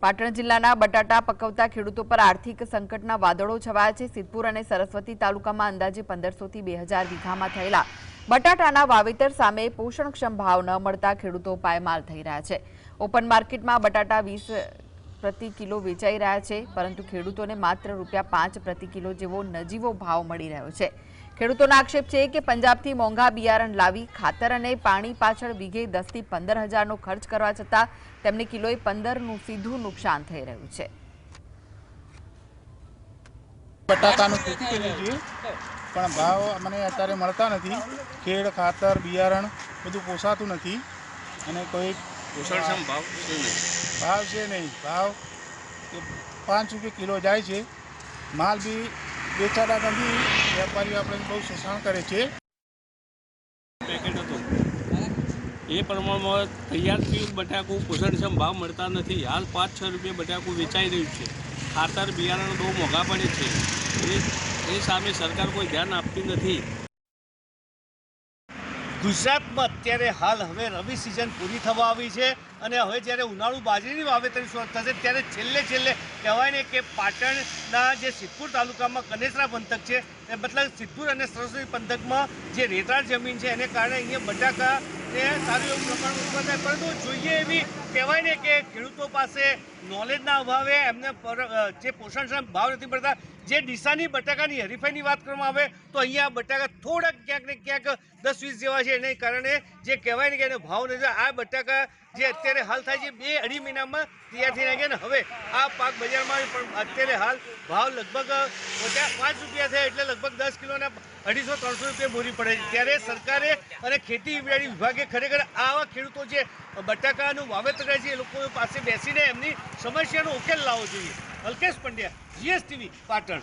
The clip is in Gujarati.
પાટણ જિલ્લાના બટાટા પકવતા ખેડૂતો પર આર્થિક સંકટના વાદળો છવાયા છે। સિદ્ધપુર અને સરસ્વતી તાલુકામાં અંદાજે 1500 થી 2000 વીઘામાં થયેલા બટાટાના વાવેતર સામે પોષણક્ષમ ભાવ ન મળતા ખેડૂતો પાયમાલ થઈ રહ્યા છે। ઓપન માર્કેટમાં બટાટા 20 પ્રતિ કિલો વેચાઈ રહ્યા છે, પરંતુ ખેડૂતોને માત્ર ₹5 પ્રતિ કિલો જેવો નજીવો ભાવ મળી રહ્યો છે। ખેડૂતોનો આક્ષેપ છે કે પંજાબથી મોંઘા બિયારણ લાવી ખાતર અને પાણી પાછળ વીઘે 10 થી 15 હજારનો ખર્ચ કરવા છતાં તેમને કિલોએ 15નું સીધું નુકસાન થઈ રહ્યું છે। બટાકાનું ખેતી કરવી જોઈએ, પણ ભાવ મને અત્યારે મળતા નથી। ખેડ ખાતર બિયારણ બધું પોસાતું નથી અને કોઈ પોષણક્ષમ ભાવ છે નહીં। ભાવ ₹5 કિલો જાય છે। માલ બી વેચાતા નથી। વેપારીઓ આપણે બહુ શોષણ કરે છે। પેકેટ હતું એ પ્રમાણમાં તૈયાર થયેલું બટાકું પોષણક્ષમ ભાવ મળતા નથી। હાલ 5-6 રૂપિયા બટાકું વેચાઈ રહ્યું છે। ખાતર બિયારણ બહુ મોંઘા પડે છે। એ સામે સરકાર કોઈ ધ્યાન આપતી નથી। ગુજરાતમાં અત્યારે હાલ હવે રવિ સિઝન પૂરી થવા આવી છે અને હવે જ્યારે ઉનાળુ બાજરીની વાવેતર થશે ત્યારે છેલ્લે કહેવાય ને કે પાટણના જે સિદ્ધપુર તાલુકામાં કનેસરા પંથક છે, એ મતલબ સિદ્ધપુર અને સરસ્વતી પંથકમાં જે રેતાળ જમીન છે એને કારણે અહીંયા બટાકાને સારું એવું પ્રમાણ ઉત્પન્ન થાય, પરંતુ જોઈએ એવી કહેવાય ને કે ખેડૂતો પાસે નોલેજના અભાવે એમને જે પોષણક્ષમ ભાવ નથી મળતા। જે ડીસાની બટાકાની હરીફાઈની વાત કરવામાં આવે તો અહીંયા બટાકા થોડાક ક્યાંક ને ક્યાંક 10-20 જેવા છે, એને કારણે જે કહેવાય ને કે એનો ભાવ નથી। આ બટાકા જે અત્યારે હાલ થાય છે 2-2.5 મહિનામાં તૈયાર થઈ ગયા ને હવે આ પાક બજારમાં પણ અત્યારે હાલ ભાવ લગભગ 5 રૂપિયા થયા એટલે લગભગ 10 કિલોના 250-300 રૂપિયા બોરી પડે છે। ત્યારે સરકારે અને ખેતી વિભાગે ખરેખર આવા ખેડૂતો જે બટાકાનું વાવેતર કરે છે એ લોકો પાસે બેસીને એમની સમસ્યાનો ઉકેલ લાવવો જોઈએ। અલ્કેશ પંડ્યા, GSTV, પાટણ।